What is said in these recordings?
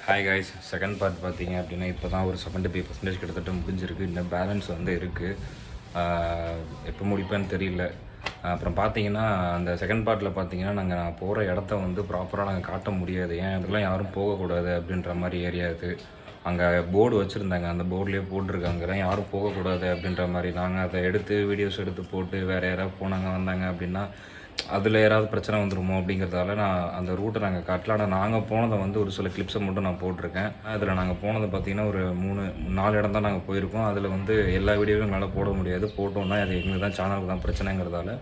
Hi guys, second part பார்த்தீங்க அப்படின்னா இப்போ தான் ஒரு 75% கிட்டத்தட்ட முடிஞ்சிருக்கு. இன்னும் பேலன்ஸ் வந்து இருக்குது. எப்போ முடிப்பேன்னு தெரியல. அப்புறம் பார்த்தீங்கன்னா அந்த செகண்ட் பார்ட்டில் பார்த்தீங்கன்னா நான் போகிற இடத்த வந்து ப்ராப்பராக நாங்கள் காட்ட முடியாது. ஏன் இதெல்லாம் யாரும் போகக்கூடாது அப்படின்ற மாதிரி ஏரியா இது. அங்கே போர்டு வச்சுருந்தாங்க, அந்த போர்ட்லேயே போட்டிருக்காங்க யாரும் போகக்கூடாது அப்படின்ற மாதிரி. நாங்கள் அதை எடுத்து வீடியோஸ் எடுத்து போட்டு வேறு யாராவது போனாங்க வந்தாங்க அப்படின்னா அதில் யாராவது பிரச்சனை வந்துடுமோ அப்படிங்கிறதால நான் அந்த ரூட்டை நாங்கள் காட்டல. ஆனால் நாங்கள் போனதை வந்து ஒரு சில கிளிப்ஸை மட்டும் நான் போட்டிருக்கேன். அதில் நாங்கள் போனதை பார்த்திங்கன்னா ஒரு 3-4 இடம் தான் நாங்கள் போயிருக்கோம். அதில் வந்து எல்லா வீடியோவும் எங்களால் போட முடியாது. போட்டோம்னா அது எங்களுக்கு தான் சேனலுக்கு தான் பிரச்சனைங்கிறதால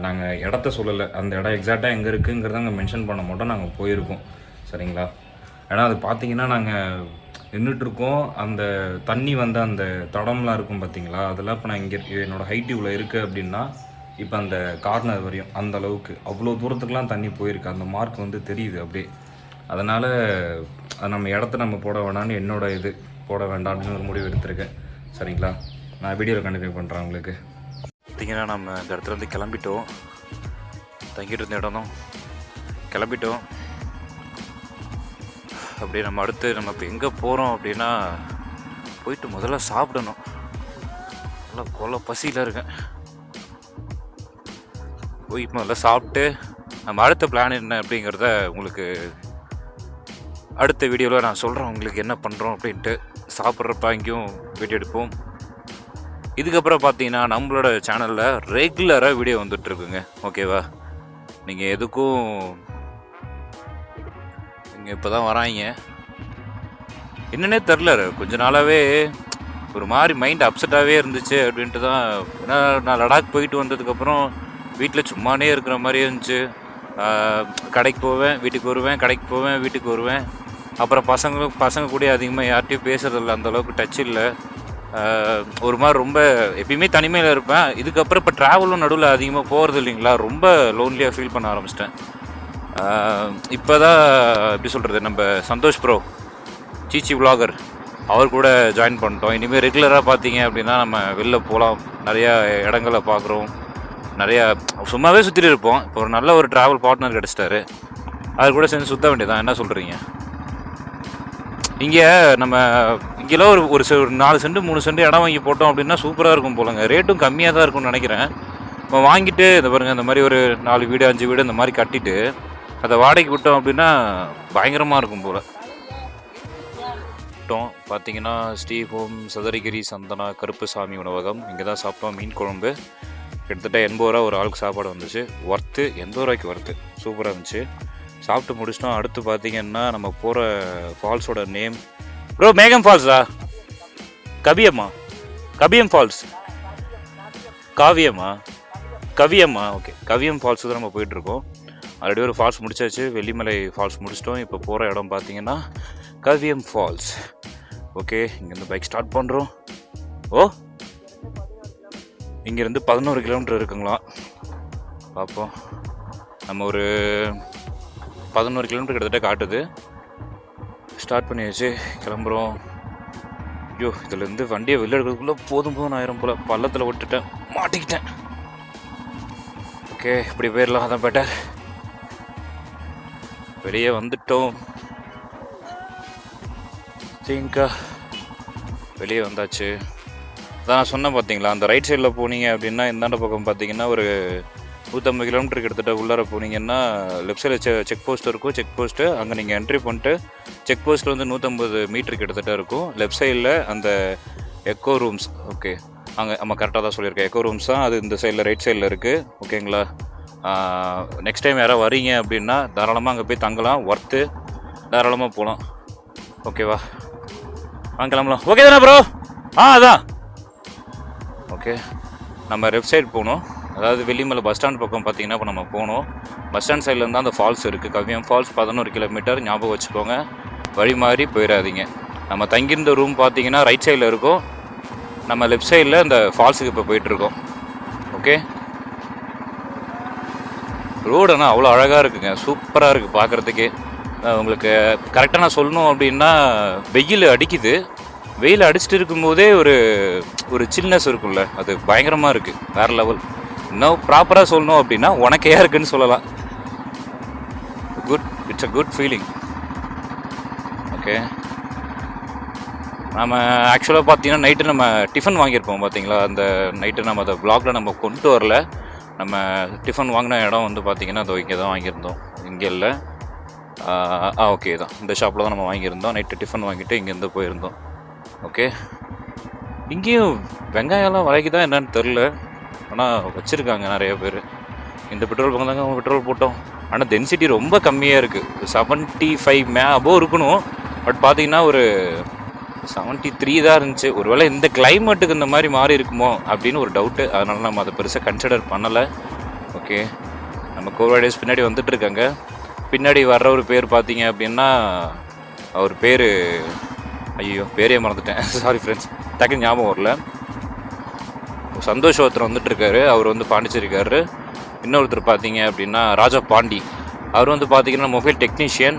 நாங்கள் இடத்த சொல்லலை. அந்த இடம் எக்ஸாக்டாக எங்கே இருக்குங்கிறத நாங்கள் மென்ஷன் பண்ண மட்டும் நாங்கள் போயிருக்கோம். சரிங்களா? ஏன்னா அது பார்த்திங்கன்னா நாங்கள் நின்றுட்டுருக்கோம். அந்த தண்ணி வந்து அந்த தடம்லாம் இருக்கும் பார்த்திங்களா, அதெல்லாம் இப்போ நான் இங்கே என்னோடய ஹைட் இவ்வளோ இருக்குது அப்படின்னா இப்போ அந்த கார்னர் வரையும் அந்த அளவுக்கு அவ்வளோ தூரத்துக்குலாம் தண்ணி போயிருக்கு. அந்த மார்க் வந்து தெரியுது அப்படியே. அதனால் அது நம்ம இடத்த நம்ம போட வேண்டாம்னு என்னோடய இது போட வேண்டாம்னு ஒரு முடிவு எடுத்திருக்கேன். சரிங்களா? நான் வீடியோவில் கண்டினியூ பண்ணுறேன். உங்களுக்கு பார்த்திங்கன்னா நம்ம இந்த இடத்துல வந்து கிளம்பிட்டோம். தங்கிட்டு இருந்த இடம் தான் கிளம்பிட்டோம். அப்படியே நம்ம அடுத்து நம்ம இப்போ எங்கே போகிறோம் அப்படின்னா போயிட்டு முதல்ல சாப்பிடணும். நல்லா கொலை பசியில் இருக்கேன். போய் முதல்ல சாப்பிட்டு நம்ம அடுத்த பிளான் என்ன அப்படிங்கிறத உங்களுக்கு அடுத்த வீடியோவில் நான் சொல்கிறேன். உங்களுக்கு என்ன பண்ணுறோம் அப்படின்ட்டு சாப்பிட்றப்ப இங்கேயும் வீடியோ எடுப்போம். இதுக்கப்புறம் பார்த்தீங்கன்னா நம்மளோட சேனலில் ரெகுலராக வீடியோ வந்துட்டுருக்குங்க. ஓகேவா? நீங்கள் எதுக்கும் நீங்கள் இப்போ தான் வராங்க என்னன்னே தெரில. கொஞ்ச நாளாகவே ஒரு மாதிரி மைண்ட் அப்செட்டாகவே இருந்துச்சு அப்படின்ட்டு தான். ஏன்னா நான் லடாக் போயிட்டு வந்ததுக்கப்புறம் வீட்டில் சும்மானே இருக்கிற மாதிரியே இருந்துச்சு. கடைக்கு போவேன், வீட்டுக்கு வருவேன், கடைக்கு போவேன், வீட்டுக்கு வருவேன். அப்புறம் பசங்க கூட அதிகமாக யார்கிட்டையும் பேசுறதில்ல, அந்தளவுக்கு டச் இல்லை. ஒரு மாதிரி ரொம்ப எப்பயுமே தனிமையில் இருப்பேன். இதுக்கப்புறம் இப்போ ட்ராவலும் நடுவில் அதிகமாக போகிறது இல்லைங்களா, ரொம்ப லோன்லியாக ஃபீல் பண்ண ஆரம்பிச்சிட்டேன். இப்போ தான் எப்படி சொல்கிறது, நம்ம சந்தோஷ் ப்ரோ சீச்சி விலாகர் அவர் கூட ஜாயின் பண்ணிட்டோம். இனிமேல் ரெகுலராக பார்த்தீங்க அப்படின்னா நம்ம வெளில போகலாம், நிறையா இடங்களை பார்க்குறோம், நிறையா சும்மாவே சுற்றிட்டு இருப்போம். இப்போ ஒரு நல்ல ஒரு ட்ராவல் பார்ட்னர் கிடச்சிட்டாரு, அது கூட சேர்ந்து சுற்ற வேண்டியதான். என்ன சொல்கிறீங்க? இங்கே நம்ம இங்கெல்லாம் ஒரு 4 சென்ட் 3 சென்ட் இடம் வாங்கி போட்டோம் அப்படின்னா சூப்பராக இருக்கும் போலங்க. ரேட்டும் கம்மியாக தான் இருக்கும்னு நினைக்கிறேன். நம்ம வாங்கிட்டு இந்த பாருங்கள், இந்த மாதிரி ஒரு 4 வீடு 5 வீடு இந்த மாதிரி கட்டிட்டு அதை வாடகைக்கு விட்டோம் அப்படின்னா பயங்கரமாக இருக்கும் போல். பார்த்தீங்கன்னா ஸ்ரீ ஹோம் சதுரகிரி சந்தனா கருப்புசாமி உணவகம், இங்கே தான் சாப்பிட்டோம். மீன் குழம்பு கிட்டத்தட்ட 80 ரூபா ஒரு ஆளுக்கு சாப்பாடு வந்துச்சு. ஒர்த்து, 80 ரூபாய்க்கு ஒர்த்து, சூப்பராக இருந்துச்சு. சாப்பிட்டு முடிச்சிட்டோம். அடுத்து பார்த்தீங்கன்னா நம்ம போகிற ஃபால்ஸோட நேம் ப்ரோ மேகம் ஃபால்ஸா? கபியம் ஃபால்ஸ், கவியம்மா. ஓகே, கவியம் ஃபால்ஸு தான் நம்ம போயிட்டுருக்கோம். ஆல்ரெடி ஒரு ஃபால்ஸ் முடிச்சாச்சு, வெள்ளிமலை ஃபால்ஸ் முடிச்சிட்டோம். இப்போ போகிற இடம் பார்த்தீங்கன்னா கவியம் ஃபால்ஸ். ஓகே, இங்கேருந்து பைக் ஸ்டார்ட் பண்ணுறோம். இங்கேருந்து 11 கிலோமீட்டர் இருக்குங்களா, பார்ப்போம். நம்ம ஒரு 11 கிலோமீட்டர் கிட்டத்தட்ட காட்டுது. ஸ்டார்ட் பண்ணியாச்சு, கிளம்புறோம். ஐயோ, இதுலேருந்து வண்டியை வெளில எடுக்கிறதுக்குள்ளே போதும் ஆயிரம் போல். பள்ளத்தில் விட்டுட்டேன், மாட்டிக்கிட்டேன். ஓகே, இப்படி போயிடலாம், அதான் பெட்டர். வெளியே வந்துட்டோம். திங்கா வெளியே வந்தாச்சு. அதான் நான் சொன்னேன் பார்த்தீங்களா, அந்த ரைட் சைடில் போனீங்க அப்படின்னா இந்தாண்ட பக்கம் பார்த்தீங்கன்னா ஒரு 150 கிலோமீட்டர் கிட்டத்தட்ட உள்ளார போனீங்கன்னா லெஃப்ட் சைடில் செக் போஸ்ட் இருக்கும். செக் போஸ்ட்டு அங்கே நீங்கள் என்ட்ரி பண்ணிட்டு செக் போஸ்ட்டில் வந்து 150 மீட்டர் கிட்டத்தட்ட இருக்கும். லெஃப்ட் சைடில் அந்த எக்கோ ரூம்ஸ். ஓகே, அங்கே நம்ம கரெக்டாக தான் சொல்லியிருக்கேன், எக்கோ ரூம்ஸ் தான். அது இந்த சைடில் ரைட் சைடில் இருக்குது. ஓகேங்களா? நெக்ஸ்ட் டைம் யாராவது வரீங்க அப்படின்னா தாராளமாக அங்கே போய் தங்கலாம், ஒர்த்து, தாராளமாக போகலாம். ஓகேவா? வாங்க கிளம்பலாம். ஓகே தானே ப்ரோ? அதான். ஓகே, நம்ம லெஃப்ட் சைடு போகணும். அதாவது வெள்ளிமலை பஸ் ஸ்டாண்ட் பக்கம் பார்த்தீங்கன்னா இப்போ நம்ம போகணும். பஸ் ஸ்டாண்ட் சைடில் தான் அந்த ஃபால்ஸ் இருக்குது, கவியம் ஃபால்ஸ். 11 கிலோமீட்டர், ஞாபகம் வச்சுக்கோங்க, வழி மாதிரி போயிடாதீங்க. நம்ம தங்கியிருந்த ரூம் பார்த்தீங்கன்னா ரைட் சைடில் இருக்கும். நம்ம லெஃப்ட் சைடில் அந்த ஃபால்ஸுக்கு இப்போ போயிட்டுருக்கோம். ஓகே, ரோடு ஆனால் அவ்வளோ அழகாக இருக்குங்க, சூப்பராக இருக்குது பார்க்குறதுக்கே. உங்களுக்கு கரெக்டாக நான் சொல்லணும் அப்படின்னா வெயில் அடிக்குது. வெயில் அடிச்சுட்டு இருக்கும்போதே ஒரு சில்னஸ் இருக்கும்ல, அது பயங்கரமாக இருக்குது, வேறு லெவல். இன்னும் ப்ராப்பராக சொல்லணும் அப்படின்னா உனக்கையா இருக்குன்னு சொல்லலாம். Good, it's a good feeling. Okay, நம்ம ஆக்சுவலாக பார்த்தீங்கன்னா நைட்டு நம்ம டிஃபன் வாங்கியிருப்போம் பார்த்தீங்களா, அந்த நைட்டு நம்ம அதை வ்ளாகில் நம்ம கொண்டு வரல. நம்ம டிஃபன் வாங்கின இடம் வந்து பார்த்திங்கன்னா அது இங்கே தான் வாங்கியிருந்தோம், இங்கே இல்லை. ஓகே தான், இந்த ஷாப்பில் தான் நம்ம வாங்கியிருந்தோம். நைட்டு டிஃபன் வாங்கிட்டு இங்கேருந்து போயிருந்தோம். ஓகே, இங்கேயும் வெங்காயம்லாம் வரைக்குதான் என்னன்னு தெரில, ஆனால் வச்சுருக்காங்க நிறைய பேர். இந்த பெட்ரோல் பங்க் தாங்க பெட்ரோல் போட்டோம். ஆனால் டென்சிட்டி ரொம்ப கம்மியாக இருக்குது. 75 அபோவ் இருக்கணும். பட் பார்த்தீங்கன்னா ஒரு 73 தான் இருந்துச்சு. ஒருவேளை இந்த கிளைமேட்டுக்கு இந்த மாதிரி மாறி இருக்குமோ அப்படின்னு ஒரு டவுட்டு. அதனால நம்ம அதை பெருசாக கன்சிடர் பண்ணலை. ஓகே, நம்ம கோவாடேஸ் பின்னாடி வந்துட்டு இருக்காங்க. பின்னாடி வர்ற ஒரு பேர் பார்த்தீங்க அப்படின்னா, அவர் பேர் ஐயோ பேரே மறந்துட்டேன், சாரி ஃப்ரெண்ட்ஸ், டக்குன்னு ஞாபகம் வரல. சந்தோஷ் ஒருத்தர் வந்துட்டு இருக்காரு, அவர் வந்து பாண்டிச்சேரிக்காரரு. இன்னொருத்தர் பார்த்தீங்க அப்படின்னா ராஜா பாண்டி, அவர் வந்து பார்த்தீங்கன்னா மொபைல் டெக்னீஷியன்.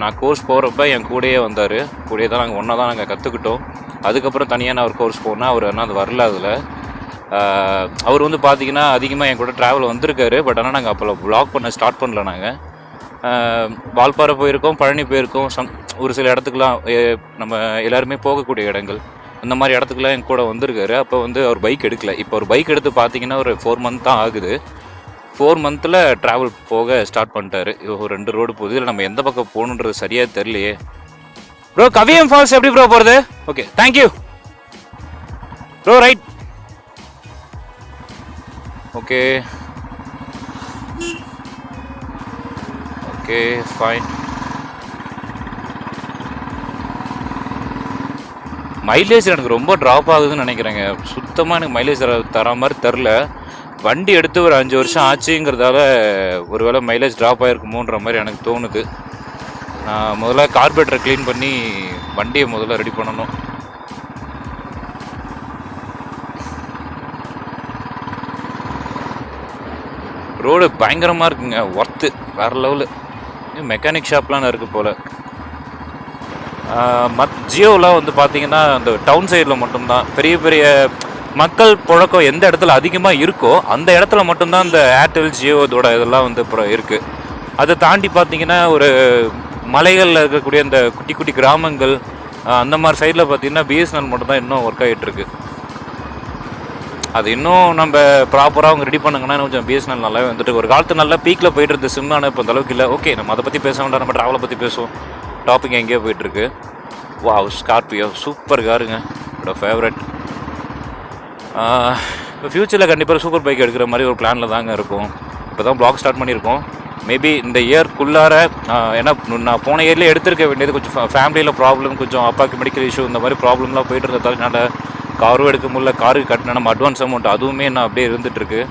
நான் கோர்ஸ் போகிறப்ப என் கூடயே வந்தார். கூடயே தான் நாங்கள் ஒன்றா தான் நாங்கள் கற்றுக்கிட்டோம். அதுக்கப்புறம் தனியாக நான் ஒரு கோர்ஸ் போனால் அவர் ஆனால் அது வரல. அதில் அவர் வந்து பார்த்தீங்கன்னா அதிகமாக என் கூட ட்ராவல் வந்திருக்காரு. பட் ஆனால் நாங்கள் அப்போ வ்ளாக் பண்ண ஸ்டார்ட் பண்ணல. நாங்கள் வால்பாறை போயிருக்கோம், பழனி போயிருக்கோம், ஒரு சில இடத்துக்குலாம் நம்ம எல்லாருமே போகக்கூடிய இடங்கள், அந்த மாதிரி இடத்துக்குலாம் என் கூட வந்திருக்காரு. அப்போ வந்து அவர் பைக் எடுக்கல. இப்போ அவர் பைக் எடுத்து பார்த்தீங்கன்னா ஒரு 4 மந்த் தான் ஆகுது. 4 மந்தில் ட்ராவல் போக ஸ்டார்ட் பண்ணிட்டாரு. ஒரு 2 ரோடு போகுது. இதில் நம்ம எந்த பக்கம் போகணுன்றது சரியாக தெரியலையே. ப்ரோ கவியம் ஃபால்ஸ் எப்படி ப்ரோ போகிறது? Okay, thank you bro. Right, okay okay fine. Mileage எனக்கு ரொம்ப ட்ராப் ஆகுதுன்னு நினைக்கிறேங்க. சுத்தமாக எனக்கு மைலேஜ் தர மாதிரி தெரில. வண்டி எடுத்து ஒரு 5 வருஷம் ஆச்சுங்கிறதால ஒரு வேளை மைலேஜ் ட்ராப் ஆகிருக்குமோன்ற மாதிரி எனக்கு தோணுது. நான் முதல்ல கார்பரேட்டரை க்ளீன் பண்ணி வண்டியை முதல்ல ரெடி பண்ணணும். ரோடு பயங்கரமாக இருக்குங்க, ஒர்த்து வேறு லெவலு. மெக்கானிக் ஷாப்லாம் இருக்குது போல். ஜியோலாம் வந்து பார்த்தீங்கன்னா அந்த டவுன் சைடில் மட்டும்தான் பெரிய பெரிய மக்கள் புழக்கம் எந்த இடத்துல அதிகமாக இருக்கோ அந்த இடத்துல மட்டும்தான் இந்த ஏர்டெல் ஜியோ இதோட இதெல்லாம் வந்து அப்புறம் இருக்குது. அதை தாண்டி பார்த்தீங்கன்னா ஒரு மலைகளில் இருக்கக்கூடிய இந்த குட்டி குட்டி கிராமங்கள் அந்த மாதிரி சைடில் பார்த்தீங்கன்னா பிஎஸ்என்எல் மட்டும்தான் இன்னும் ஒர்க் ஆகிட்டுருக்கு. அது இன்னும் நம்ம ப்ராப்பராக அவங்க ரெடி பண்ணுங்கன்னா கொஞ்சம் பிஎஸ்என்எல் நல்லாவே வந்துட்டு ஒரு காலத்து நல்லா பீக்கில் போயிட்டு இருந்த சிம். ஆனால் இப்போ அந்த அளவுக்கு இல்லை. ஓகே, நம்ம அதை பற்றி பேச வேண்டாம், நம்ம ட்ராவலை பற்றி பேசுவோம். டாபிக் எங்கேயோ போயிட்டுருக்கு. வா, ஸ்கார்பியோ சூப்பர் காருங்க, என்னோட ஃபேவரட். இப்போ ஃப்யூச்சரில் கண்டிப்பாக சூப்பர் பைக் எடுக்கிற மாதிரி ஒரு பிளானில் தாங்க இருக்கும். இப்போ தான் ப்ளாக் ஸ்டார்ட் பண்ணியிருக்கோம். மேபி இந்த இயர்க்குள்ளார, ஏன்னா நான் போன இயர்லேயே எடுத்திருக்க வேண்டியது கொஞ்சம் ஃபேமிலியில் ப்ராப்ளம், கொஞ்சம் அப்பாவுக்கு மெடிக்கல் இஷ்யூ இந்த மாதிரி ப்ராப்ளம்லாம் போயிட்டு இருந்ததால் என்னால் காரும் எடுக்க முடியல. காருக்கு கட்டின நம்ம அட்வான்ஸ் அமௌண்ட் அதுவுமே நான் அப்படியே இருந்துகிட்ருக்கு.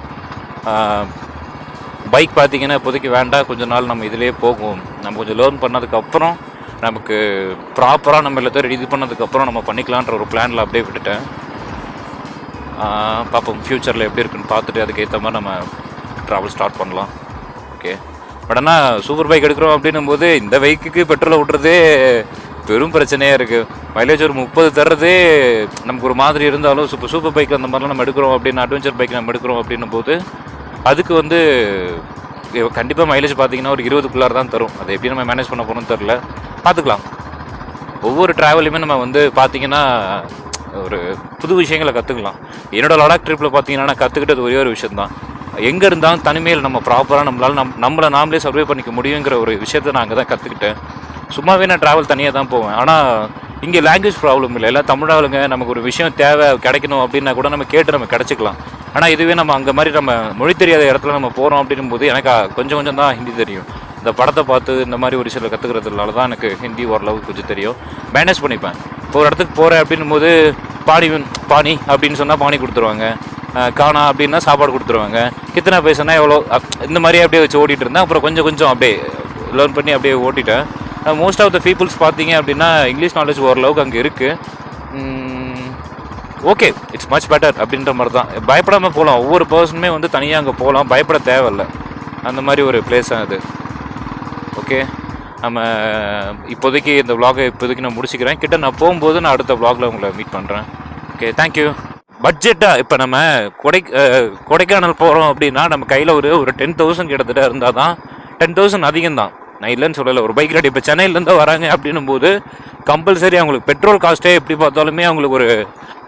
பைக் பார்த்திங்கன்னா இப்போதைக்கு வேண்டாம், கொஞ்சம் நாள் நம்ம இதிலே போகும். நம்ம கொஞ்சம் லேர்ன் பண்ணதுக்கப்புறம் நமக்கு ப்ராப்பராக நம்ம எல்லாத்தையும் இது பண்ணதுக்கப்புறம் நம்ம பண்ணிக்கலான்ற ஒரு பிளானில் அப்படியே விட்டுட்டேன். பார்ப்போம் ஃப்யூச்சரில் எப்படி இருக்குன்னு பார்த்துட்டு அதுக்கேற்ற மாதிரி நம்ம ட்ராவல் ஸ்டார்ட் பண்ணலாம். ஓகே, பட் ஆனால் சூப்பர் பைக் எடுக்கிறோம் அப்படின்னும் போது இந்த பைக்குக்கு பெட்ரோலை விட்டுறதே பெரும் பிரச்சனையாக இருக்குது. மைலேஜ் ஒரு 30 தர்றதே நமக்கு ஒரு மாதிரி இருந்தாலும் சூப்பர் பைக் அந்த மாதிரிலாம் நம்ம எடுக்கிறோம் அப்படின்னு, அட்வென்ச்சர் பைக் நம்ம எடுக்கிறோம் அப்படின்னும் போது அதுக்கு வந்து கண்டிப்பாக மைலேஜ் பார்த்தீங்கன்னா ஒரு 20க்குள்ளார தான் தரும். அதை எப்படி நம்ம மேனேஜ் பண்ண போகணும்னு தெரில, பார்த்துக்கலாம். ஒவ்வொரு ட்ராவலையுமே நம்ம வந்து பார்த்திங்கன்னா ஒரு புது விஷயங்களை கற்றுக்கலாம். என்னோடய லடாக் ட்ரிப்பில் பார்த்தீங்கன்னா நான் கற்றுக்கிட்டது ஒரே ஒரு விஷயந்தான், எங்கே இருந்தாலும் தனிமையில் நம்ம ப்ராப்பராக நம்மளை நாமளே சர்வே பண்ணிக்க முடியுங்கிற ஒரு விஷயத்தை நான் அங்கே தான் கற்றுக்கிட்டேன். சும்மாவே நான் ட்ராவல் தனியாக தான் போவேன். ஆனால் இங்கே லாங்குவேஜ் ப்ராப்ளம் இல்லை, எல்லாம் தமிழாளுங்க. நமக்கு ஒரு விஷயம் தேவை கிடைக்கணும் அப்படின்னா கூட நம்ம கேட்டு நம்ம கிடச்சிக்கலாம். ஆனால் இதுவே நம்ம அங்கே மாதிரி நம்ம மொழி தெரியாத இடத்துல நம்ம போகிறோம் அப்படின்னும் போது எனக்கு கொஞ்சம் தான் ஹிந்தி தெரியும். இந்த படத்தை பார்த்து இந்த மாதிரி ஒரு சில கற்றுக்கிறதுனால தான் எனக்கு ஹிந்தி ஓரளவுக்கு கொஞ்சம் தெரியும், மேனேஜ் பண்ணிப்பேன். இப்போ ஒரு இடத்துக்கு போகிறேன் அப்படின்னும் போது பானி அப்படின்னு சொன்னால் பானி கொடுத்துருவாங்க, காணா அப்படின்னா சாப்பாடு கொடுத்துருவாங்க, கித்தனை பேசுனா எவ்வளோ, இந்த மாதிரியே அப்படியே வச்சு ஓட்டிகிட்டு இருந்தேன். அப்புறம் கொஞ்சம் அப்படியே லேர்ன் பண்ணி அப்படியே ஓட்டிட்டேன். மோஸ்ட் ஆஃப் த பீப்புள்ஸ் பார்த்தீங்க அப்படின்னா இங்கிலீஷ் நாலேஜ் ஓரளவுக்கு அங்கே இருக்குது. ஓகே, இட்ஸ் மச் பெட்டர் அப்படின்ற மாதிரி தான். பயப்படாமல் போகலாம். ஒவ்வொரு பர்சனுமே வந்து தனியாக அங்கே போகலாம், பயப்பட தேவையில்லை. அந்த மாதிரி ஒரு பிளேஸ் அது. ஓகே, நம்ம இப்போதைக்கு இந்த விலாகை நான் முடிச்சுக்கிறேன். கிட்ட நான் போகும்போது நான் அடுத்த விலாகில் உங்களை மீட் பண்ணுறேன். Okay, thank you. பட்ஜெட்டாக இப்போ நம்ம கொடைக்கானல் போகிறோம் அப்படின்னா நம்ம கையில் ஒரு 10,000 கிட்டத்தட்ட இருந்தால் தான். 10,000 அதிகம்தான். நான் இல்லைன்னு சொல்லலை. ஒரு பைக் ரைடு இப்போ சென்னையிலேருந்து வராங்க அப்படின்னும் போது கம்பல்சரி அவங்களுக்கு பெட்ரோல் காஸ்ட்டே எப்படி பார்த்தாலுமே அவங்களுக்கு ஒரு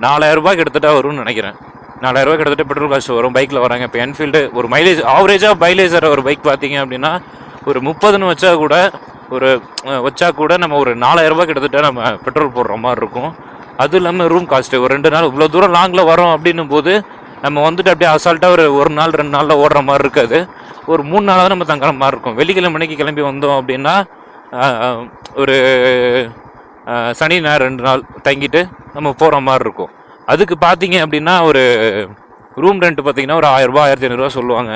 4000 கிட்டத்தட்ட வரும்னு நினைக்கிறேன். 4000 கிட்டத்தட்ட பெட்ரோல் காஸ்ட் வரும் பைக்கில் வராங்க. இப்போ என்ஃபீல்டு ஒரு மைலேஜ் ஆவரேஜாக மைலேஜ் ஒரு பைக் பார்த்தீங்க அப்படின்னா ஒரு 30ன்னு வச்சா கூட நம்ம ஒரு 4000 கிட்டத்தட்ட நம்ம பெட்ரோல் போடுற மாதிரி இருக்கும். அது இல்லாமல் ரூம் காஸ்ட்டு ஒரு 2 நாள் இவ்வளோ தூரம் லாங்கில் வரோம் அப்படின்னும் போது நம்ம வந்துட்டு அப்படியே அசால்ட்டாக ஒரு நாள் 2 நாளில் ஓடுற மாதிரி இருக்காது. ஒரு 3 நாளாக நம்ம தங்குற மாதிரி இருக்கும். வெள்ளிக்கிழமைக்கு கிளம்பி வந்தோம் அப்படின்னா ஒரு சனி ஞாயிறு 2 நாள் தங்கிட்டு நம்ம போகிற மாதிரி இருக்கும். அதுக்கு பார்த்தீங்க அப்படின்னா ஒரு ரூம் ரெண்ட் பார்த்தீங்கன்னா ஒரு 1000 1500 சொல்லுவாங்க.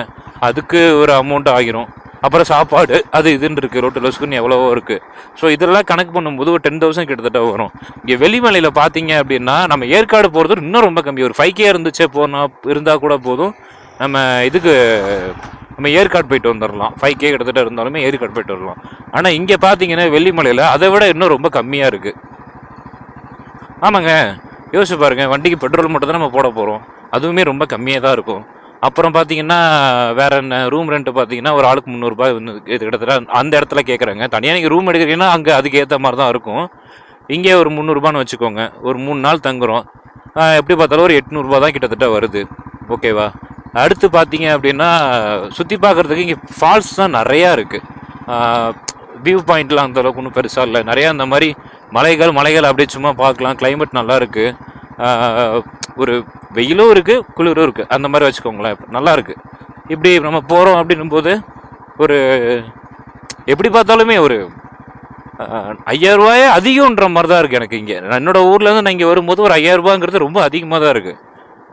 அதுக்கு ஒரு அமௌண்ட் ஆகிரும். அப்புறம் சாப்பாடு அது இதுன்னு இருக்குது, ரோட்டு லஸ்க்குன்னு எவ்வளவோ இருக்குது. ஸோ இதெல்லாம் கணக்கு பண்ணும்போது ஒரு 10,000 கிட்டத்தட்ட வரும். இங்கே வெளிமலையில் பார்த்தீங்க அப்படின்னா நம்ம ஏற்காடு போகிறது இன்னும் ரொம்ப கம்மி. ஒரு 5K இருந்துச்சே இருந்தால் கூட போதும். நம்ம ஏற்காடு போயிட்டு வந்துடலாம். 5K கிட்டத்தட்ட இருந்தாலுமே ஏற்காடு போயிட்டு வரலாம். ஆனால் இங்கே பார்த்தீங்கன்னா வெள்ளிமலையில் அதை விட இன்னும் ரொம்ப கம்மியாக இருக்குது. ஆமாங்க, யோசிச்சு பாருங்கள். வண்டிக்கு பெட்ரோல் மட்டும் தான் நம்ம போட போகிறோம், அதுவுமே ரொம்ப கம்மியாக தான் இருக்கும். அப்புறம் பார்த்தீங்கன்னா வேற என்ன, ரூம் ரெண்ட்டு பார்த்தீங்கன்னா ஒரு ஆளுக்கு 300 இது கிட்டத்தட்ட அந்த இடத்துல கேட்குறாங்க. தனியாக நீங்கள் ரூம் எடுக்கிறீங்கன்னா அங்கே அதுக்கு ஏற்ற மாதிரி தான் இருக்கும். இங்கே ஒரு 300 வச்சுக்கோங்க. ஒரு 3 நாள் தங்குறோம். எப்படி பார்த்தாலும் ஒரு 800 தான் கிட்டத்தட்ட வருது. ஓகேவா? அடுத்து பார்த்தீங்க அப்படின்னா சுற்றி பார்க்குறதுக்கு இங்கே ஃபால்ஸ் தான் நிறையா இருக்குது. வியூ பாயிண்ட்லாம் அந்தளவுக்கு ஒன்றும் பெருசாக இல்லை. நிறையா அந்த மாதிரி மலைகள் அப்படியே சும்மா பார்க்கலாம். கிளைமேட் நல்லா இருக்குது. ஒரு வெயிலும் இருக்குது, குளிரும் இருக்குது, அந்த மாதிரி வச்சுக்கோங்களேன். நல்லா இருக்குது. இப்படி நம்ம போகிறோம் அப்படின்னும் போது ஒரு எப்படி பார்த்தாலுமே ஒரு 5000 அதிகம்ன்ற மாதிரி தான் இருக்குது எனக்கு. இங்கே என்னோடய ஊர்லேருந்து நான் இங்கே வரும்போது ஒரு 5000 ரொம்ப அதிகமாக தான் இருக்குது.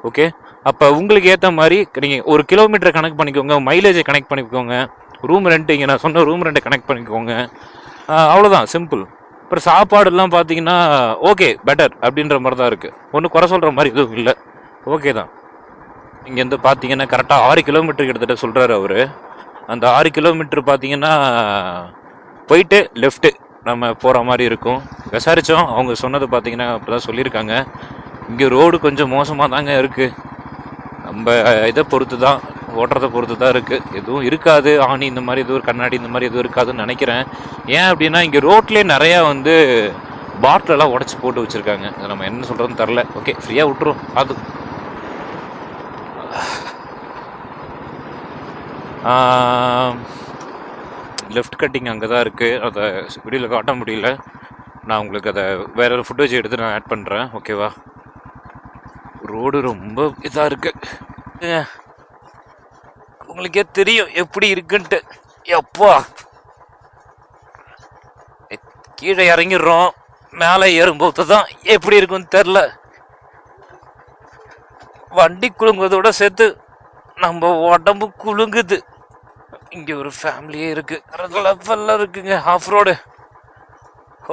ஓகே, அப்போ உங்களுக்கு ஏற்ற மாதிரி நீங்கள் ஒரு கிலோமீட்டரை கனெக்ட் பண்ணிக்கோங்க, மைலேஜை கனெக்ட் பண்ணிக்கோங்க, ரூம் ரெண்ட்டு இங்கே நான் சொன்ன ரூம் ரெண்ட்டை கனெக்ட் பண்ணிக்கோங்க. அவ்வளோதான், சிம்பிள். அப்புறம் சாப்பாடுலாம் பார்த்தீங்கன்னா ஓகே, பெட்டர் அப்படின்ற மாதிரி தான் இருக்குது. ஒன்றும் குறை சொல்கிற மாதிரி எதுவும் இல்லை, ஓகே தான். இங்கேருந்து பார்த்தீங்கன்னா கரெக்டாக 6 கிலோமீட்டர் கிட்டத்தட்ட சொல்கிறாரு அவர். அந்த 6 கிலோமீட்டர் பார்த்தீங்கன்னா போயிட்டு லெஃப்ட்டு நம்ம போகிற மாதிரி இருக்கும். விசாரித்தோம், அவங்க சொன்னது பார்த்தீங்கன்னா அப்படி தான் சொல்லியிருக்காங்க. இங்கே ரோடு கொஞ்சம் மோசமாக தாங்க இருக்குது. நம்ம இதை பொறுத்து தான், ஓட்டுறதை பொறுத்து தான் இருக்குது. எதுவும் இருக்காது, ஆணி இந்த மாதிரி எதுவும் கண்ணாடி இந்த மாதிரி எதுவும் இருக்காதுன்னு நினைக்கிறேன். ஏன் அப்படின்னா இங்கே ரோட்லேயே நிறையா பாட்டிலெல்லாம் உடச்சி போட்டு வச்சுருக்காங்க. அதை நம்ம என்ன சொல்கிறதுன்னு தெரில. ஓகே, ஃப்ரீயாக விட்டுரும். அது லெஃப்ட் கட்டிங் அங்கே தான் இருக்குது. அதை வீடியோவில் காட்ட முடியல. நான் உங்களுக்கு அதை வேறு ஒரு ஃபுட்டேஜ் எடுத்து நான் ஆட் பண்ணுறேன். ஓகேவா? ரோடு ரொம்ப இதாக இருக்குது, உங்களுக்கே தெரியும் எப்படி இருக்குன்ட்டு. எப்பா கீழே இறங்கிடுறோம், மேலே ஏறும்போது தான் எப்படி இருக்குன்னு தெரில. வண்டி குலுங்குவதோட சேர்த்து நம்ம உடம்பு குலுங்குது. இங்கே ஒரு ஃபேமிலியே இருக்குது, லெவலில் இருக்குங்க. ஆஃப் ரோடு,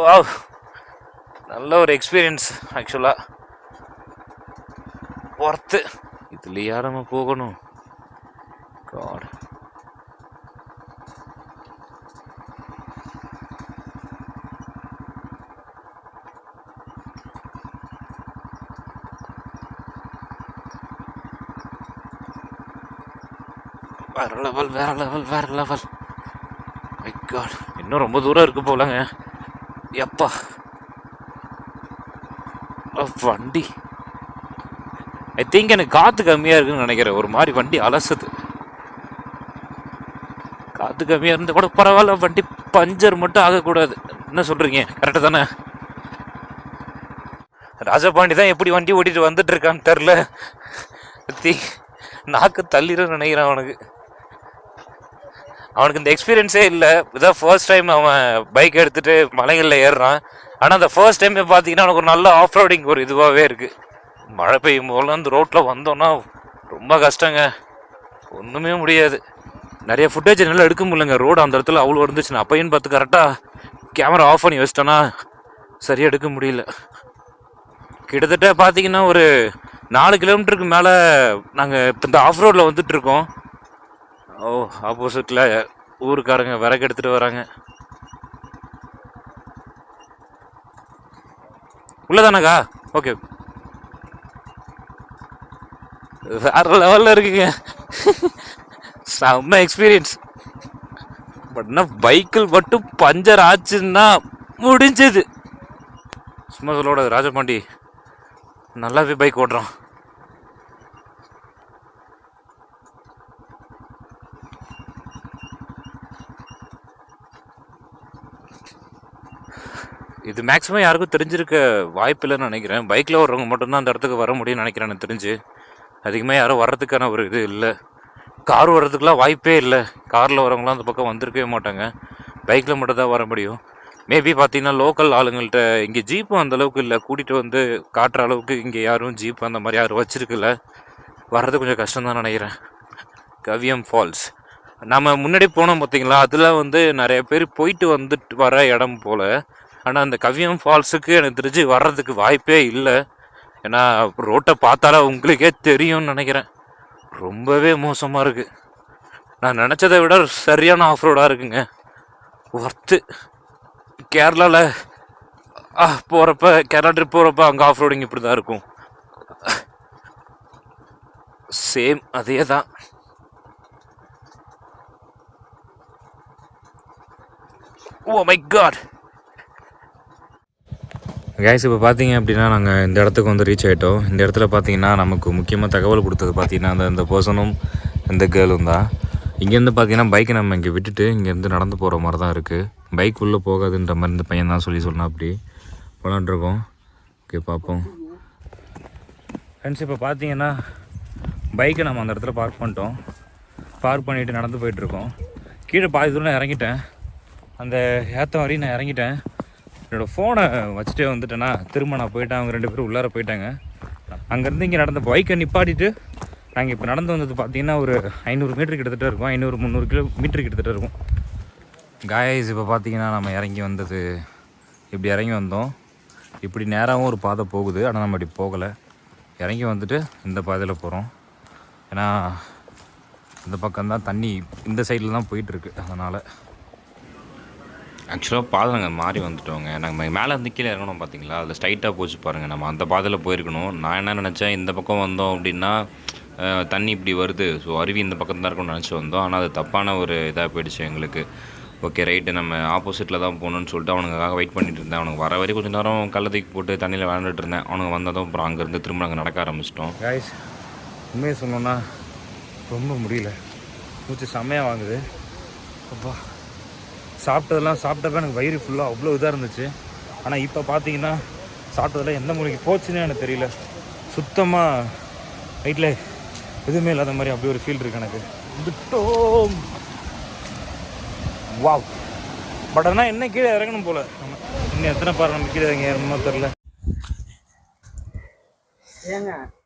வாவ், நல்ல ஒரு எக்ஸ்பீரியன்ஸ். ஆக்சுவலாக ஒர்த்து. இதுலையா நம்ம போகணும்? காட், வேற லெவல், வேற லெவல், வேற லெவல். மை காட், இன்னும் ரொம்ப தூரம் இருக்கு போலங்க. எப்பா வண்டி, ஐ திங்க் எனக்கு காற்று கம்மியாக இருக்குன்னு நினைக்கிறேன். ஒரு மாதிரி வண்டி அலசுது. காற்று கம்மியாக இருந்தால் கூட பரவாயில்ல, வண்டி பஞ்சர் மட்டும் ஆகக்கூடாது. என்ன சொல்கிறீங்க? கரெக்டு தானே? ராஜபாண்டி தான் எப்படி வண்டி ஓட்டிட்டு வந்துட்டு இருக்கான்னு தெரில. நாக்கு தள்ளிடும் நினைக்கிறேன். அவனுக்கு இந்த எக்ஸ்பீரியன்ஸே இல்லை. இதான் ஃபர்ஸ்ட் டைம் அவன் பைக் எடுத்துகிட்டு மலைகளில் ஏறுறான். ஆனால் அந்த ஃபர்ஸ்ட் டைம் பார்த்தீங்கன்னா அவனுக்கு ஒரு நல்ல ஆஃப் ரோடிங் ஒரு இதுவாகவே இருக்குது. மழை பெய்யும் போல அந்த ரோட்டில் வந்தோன்னா ரொம்ப கஷ்டங்க, ஒன்றுமே முடியாது. நிறைய ஃபுட்டேஜ் என்னால் எடுக்க முடியலங்க. ரோடு அந்த இடத்துல அவ்வளோ இருந்துச்சு. நான் அப்பையும் பார்த்து கரெக்டாக கேமரா ஆஃப் பண்ணி வச்சிட்டேன்னா சரியாக எடுக்க முடியல. கிட்டத்தட்ட பார்த்தீங்கன்னா ஒரு 4 கிலோமீட்டருக்கு மேலே நாங்கள் இப்போ இந்த ஆஃப் ரோடில் வந்துட்டுருக்கோம். ஓ, ஆப்போசிட்டில் ஊருக்காரங்க விறகு எடுத்துகிட்டு வராங்க. உள்ளதானாக்கா? ஓகே, வேற லெவலில் இருக்குங்க. செம்ம எக்ஸ்பீரியன்ஸ். பட் ஆனால் பைக்கில் மட்டும் பஞ்சர் ஆச்சுன்னா முடிஞ்சது. சும்மா சொல்லோட ராஜபாண்டி நல்லாவே பைக் ஓட்டுறான். இது மேக்ஸிமம் யாருக்கும் தெரிஞ்சிருக்க வாய்ப்பு இல்லைன்னு நினைக்கிறேன். பைக்கில் வர்றவங்க மட்டும்தான் அந்த இடத்துக்கு வர முடியும்னு நினைக்கிறேன். எனக்கு தெரிஞ்சு அதிகமாக யாரும் வர்றதுக்கான ஒரு இது இல்லை. கார் வர்றதுக்குலாம் வாய்ப்பே இல்லை. காரில் வரவங்களாம் அந்த பக்கம் வந்திருக்கவே மாட்டாங்க. பைக்கில் மட்டும் தான் வர முடியும். மேபி பார்த்தீங்கன்னா லோக்கல் ஆளுங்கள்ட்ட இங்கே ஜீப்பும் அந்தளவுக்கு இல்லை, கூட்டிகிட்டு வந்து காட்டுற அளவுக்கு இங்கே யாரும் ஜீப் அந்த மாதிரி யாரும் வச்சுருக்குல்ல. வர்றது கொஞ்சம் கஷ்டம் தான் நினைக்கிறேன். கவியம் ஃபால்ஸ் நம்ம முன்னாடி போனோம் பார்த்தீங்களா, அதில் வந்து நிறைய பேர் போயிட்டு வந்துட்டு வர இடம் போல். ஆனால் அந்த கவியம் ஃபால்ஸுக்கு எனக்கு தெரிஞ்சு வர்றதுக்கு வாய்ப்பே இல்லை. ஏன்னா ரோட்டை பார்த்தாலே உங்களுக்கே தெரியும்னு நினைக்கிறேன். ரொம்பவே மோசமாக இருக்குது. நான் நினச்சதை விட சரியான ஆஃப் ரோடாக இருக்குங்க. ஒர்த்து. கேரளாவில் போகிறப்ப, கேரளா ட்ரிப் போகிறப்ப அங்கே ஆஃப் ரோடிங் இப்படி தான் இருக்கும். சேம் அதே தான். ஓ மை காட் கைஸ், இப்போ பார்த்தீங்க அப்படின்னா நாங்கள் இந்த இடத்துக்கு வந்து ரீச் ஆகிட்டோம். இந்த இடத்துல பார்த்தீங்கன்னா நமக்கு முக்கியமாக தகவல் கொடுத்தது பார்த்தீங்கன்னா அந்த பர்சனும் இந்த கேர்ளும் தான். இங்கேருந்து பார்த்தீங்கன்னா பைக்கை நம்ம இங்கே விட்டுட்டு இங்கேருந்து நடந்து போகிற மாதிரி தான் இருக்குது. பைக் உள்ளே போகாதுன்ற மாதிரி இந்த பையன் தான் சொன்னா அப்படி போலான்ட்ருக்கோம். ஓகே, பார்ப்போம். ஃப்ரெண்ட்ஸ், இப்போ பார்த்தீங்கன்னா பைக்கை நம்ம அந்த இடத்துல பார்க் பண்ணிட்டோம். பார்க் பண்ணிவிட்டு நடந்து போயிட்டுருக்கோம். கீழே பாதி தூரம் நான் இறங்கிட்டேன். அந்த ஏற்ற வரையும் நான் இறங்கிட்டேன். என்னோடய ஃபோனை வச்சுட்டே வந்துட்டேன்னா திரும்ப நான் போயிட்டேன். அவங்க 2 பேரும் உள்ளார போயிட்டாங்க. அங்கேருந்து இங்கே நடந்த பைக்கை நிப்பாட்டிட்டு நாங்கள் இப்போ நடந்து வந்தது பார்த்தீங்கன்னா ஒரு 500 மீட்டர் கிட்டத்தட்ட இருக்கும். 500-300 கிலோமீட்டர் கிட்டத்தட்ட இருக்கும். காய்ஸ், இப்போ பார்த்தீங்கன்னா நம்ம இறங்கி வந்தது இப்படி இறங்கி வந்தோம். இப்படி நேராகவும் ஒரு பாதை போகுது, ஆனால் நம்ம இப்படி போகலை. இறங்கி வந்துட்டு இந்த பாதையில் போகிறோம். ஏன்னா இந்த பக்கம்தான் தண்ணி இந்த சைடில் தான் போயிட்டுருக்கு. அதனால் ஆக்சுவலாக பாதை நாங்கள் மாறி வந்துட்டோங்க. நாங்கள் மேலே இருந்து கீழே இறங்கணும் பார்த்தீங்களா, அதில் ஸ்ட்ரைட்டாக போச்சு பாருங்கள். நம்ம அந்த பாதையில் போயிருக்கணும். நான் என்ன நினச்சேன், இந்த பக்கம் வந்தோம் அப்படின்னா தண்ணி இப்படி வருது, ஸோ அருவி இந்த பக்கம் தான் இருக்கும்னு நினச்சி வந்தோம். ஆனால் அது தப்பான ஒரு இதாக போயிடுச்சு எங்களுக்கு. ஓகே ரைட்டு, நம்ம ஆப்போசிட்டில் தான் போகணுன்னு சொல்லிட்டு அவனுக்காக வெயிட் பண்ணிட்டு இருந்தேன். அவனுக்கு வர வரைக்கும் கொஞ்சம் நேரம் கள்ளத்துக்கு போட்டு தண்ணியில் விளையாண்டுட்டு இருந்தேன். அவனுக்கு வந்ததும் அப்புறம் அங்கேருந்து திரும்ப நாங்கள் நடக்க ஆரம்பிச்சிட்டோம். காய்ஸ், உண்மையை சொன்னோன்னா ரொம்ப முடியல, மூச்சு செம்மையாக வாங்குது. அப்பா, சாப்பிட்டப்ப எனக்கு வயிறு ஃபுல்லாக அவ்வளோ இதாக இருந்துச்சு. ஆனால் இப்போ பார்த்தீங்கன்னா சாப்பிட்டதெல்லாம் எந்த மூலைக்கு போச்சுன்னு எனக்கு தெரியல. சுத்தமாக நைட்டில் எதுவுமே இல்லாத மாதிரி அப்படி ஒரு ஃபீல் இருக்குது எனக்கு. வந்துட்டோம். வாவ். பட் ஆனால் என்ன கீழே இறங்கணும் போல். இன்னும் எத்தனை பாரு நம்ம கீழே இறங்க ஏறணுமோ தெரில. ஏங்க